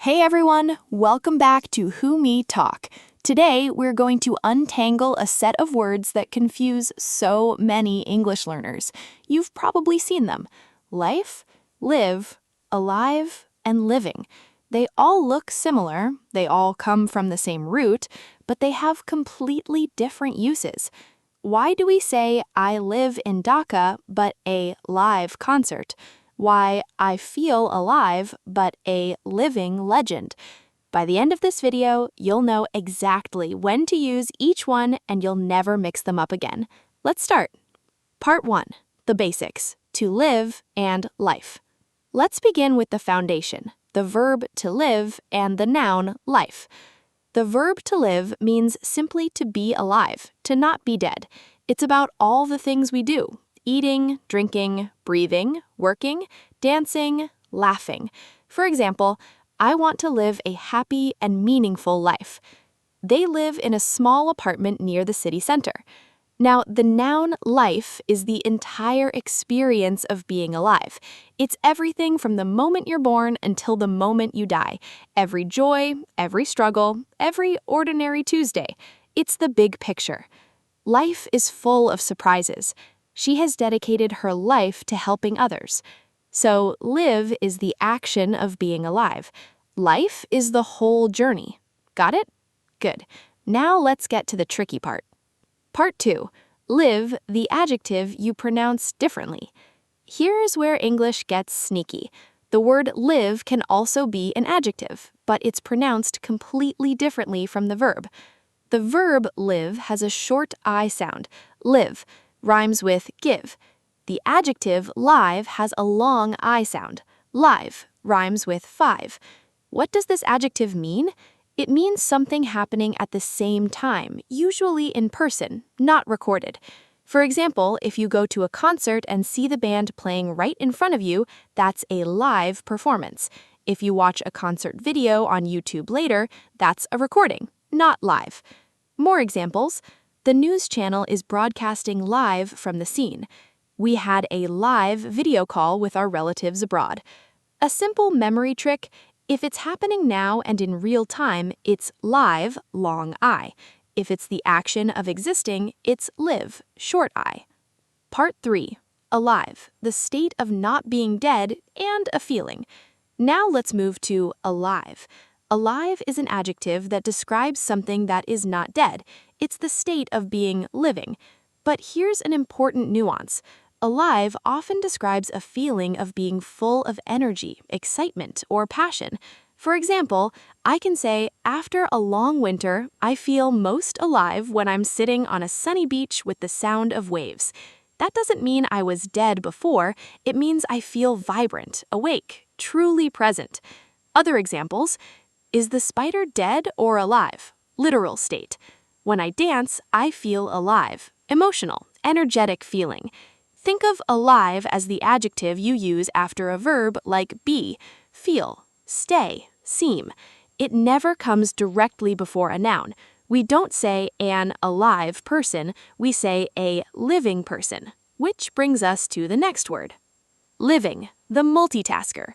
Hey everyone, welcome back to WhoMeTalk. Today we're going to untangle a set of words that confuse so many English learners. You've probably seen them. Life, live, alive, and living. They all look similar, they all come from the same root, but they have completely different uses. Why do we say I live in Dhaka but a live concert? Why I feel alive but a living legend? By the end of this video, you'll know exactly when to use each one and you'll never mix them up again. Let's start. Part 1. The basics. To live and life. Let's begin with the foundation, the verb to live and the noun life. The verb to live means simply to be alive, to not be dead. It's about all the things we do. Eating, drinking, breathing, working, dancing, laughing. For example, I want to live a happy and meaningful life. They live in a small apartment near the city center. Now, the noun life is the entire experience of being alive. It's everything from the moment you're born until the moment you die. Every joy, every struggle, every ordinary Tuesday. It's the big picture. Life is full of surprises. She has dedicated her life to helping others. So, live is the action of being alive. Life is the whole journey. Got it? Good. Now let's get to the tricky part. Part 2. Live, the adjective you pronounce differently. Here's where English gets sneaky. The word live can also be an adjective, but it's pronounced completely differently from the verb. The verb live has a short I sound, live, rhymes with give. The adjective live has a long I sound, live, rhymes with five. What does this adjective mean? It means something happening at the same time, usually in person, not recorded. For example, if you go to a concert and see the band playing right in front of you, that's a live performance. If you watch a concert video on YouTube later, that's a recording, not live. More examples. The news channel is broadcasting live from the scene. We had a live video call with our relatives abroad. A simple memory trick, if it's happening now and in real time, it's live, long I. If it's the action of existing, it's live, short I. Part 3. Alive, the state of not being dead and a feeling. Now let's move to alive. Alive is an adjective that describes something that is not dead. It's the state of being living. But here's an important nuance. Alive often describes a feeling of being full of energy, excitement, or passion. For example, I can say, after a long winter, I feel most alive when I'm sitting on a sunny beach with the sound of waves. That doesn't mean I was dead before. It means I feel vibrant, awake, truly present. Other examples. Is the spider dead or alive? Literal state. When I dance, I feel alive, emotional, energetic feeling. Think of alive as the adjective you use after a verb like be, feel, stay, seem. It never comes directly before a noun. We don't say an alive person, we say a living person, which brings us to the next word. Living, the multitasker.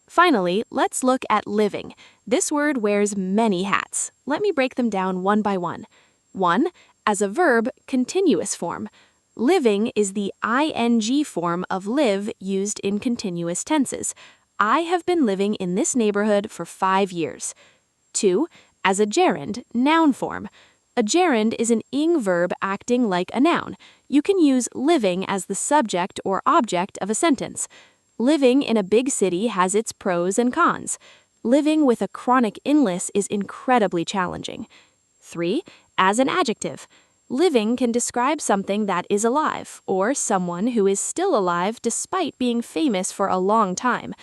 Finally, let's look at living. This word wears many hats. Let me break them down one by one. 1. As a verb, continuous form. Living is the ing form of live used in continuous tenses. I have been living in this neighborhood for 5 years. 2. As a gerund, noun form. A gerund is an ing verb acting like a noun. You can use living as the subject or object of a sentence. Living in a big city has its pros and cons. Living with a chronic illness is incredibly challenging. 3. As an adjective. Living can describe something that is alive, or someone who is still alive despite being famous for a long time.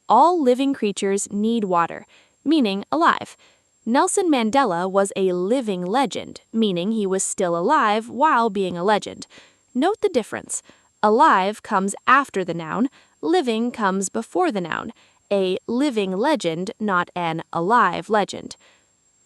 All living creatures need water, meaning alive. Nelson Mandela was a living legend, meaning he was still alive while being a legend. Note the difference. Alive comes after the noun, living comes before the noun. A living legend, not an alive legend.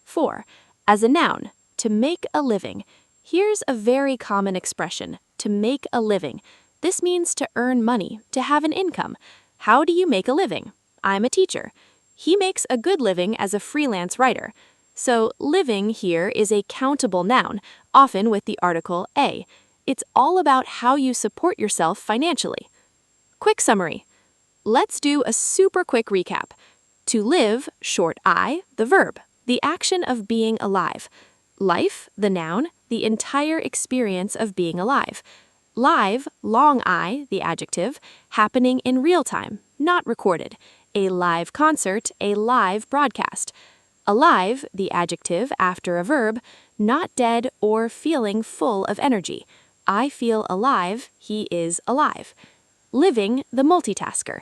4. As a noun, to make a living. Here's a very common expression, to make a living. This means to earn money, to have an income. How do you make a living? I'm a teacher. He makes a good living as a freelance writer. So living here is a countable noun, often with the article a. It's all about how you support yourself financially. Quick summary. Let's do a super quick recap. To live, short I, the verb, the action of being alive. Life, the noun, the entire experience of being alive. Live, long I, the adjective, happening in real time, not recorded. A live concert, a live broadcast. Alive, the adjective after a verb, not dead or feeling full of energy. I feel alive, he is alive. Living, the multitasker.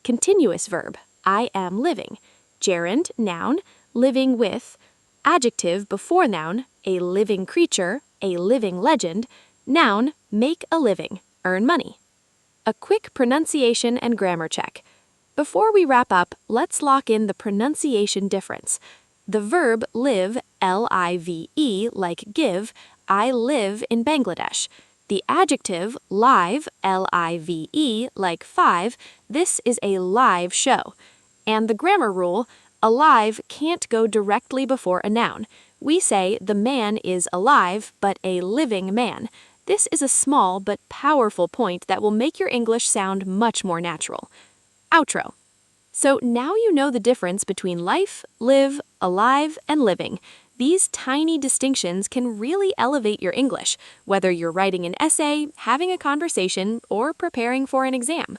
Continuous verb, I am living. Gerund, noun, living with. Adjective before noun, a living creature, a living legend. Noun, make a living, earn money. A quick pronunciation and grammar check. Before we wrap up, let's lock in the pronunciation difference. The verb live, L-I-V-E, like give, I live in Bangladesh. The adjective live, L-I-V-E, like 5, this is a live show. And the grammar rule, alive can't go directly before a noun. We say the man is alive, but a living man. This is a small but powerful point that will make your English sound much more natural. Outro. So now you know the difference between life, live, alive, and living. These tiny distinctions can really elevate your English, whether you're writing an essay, having a conversation, or preparing for an exam.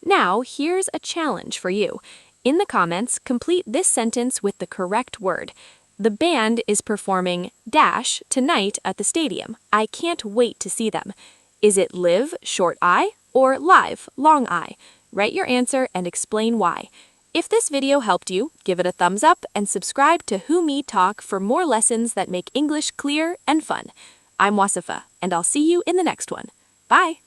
Now, here's a challenge for you. In the comments, complete this sentence with the correct word. The band is performing dash tonight at the stadium. I can't wait to see them. Is it live, short I, or live, long I? Write your answer and explain why. If this video helped you, give it a thumbs up and subscribe to WhoMeTalk for more lessons that make English clear and fun. I'm Wasifa, and I'll see you in the next one. Bye!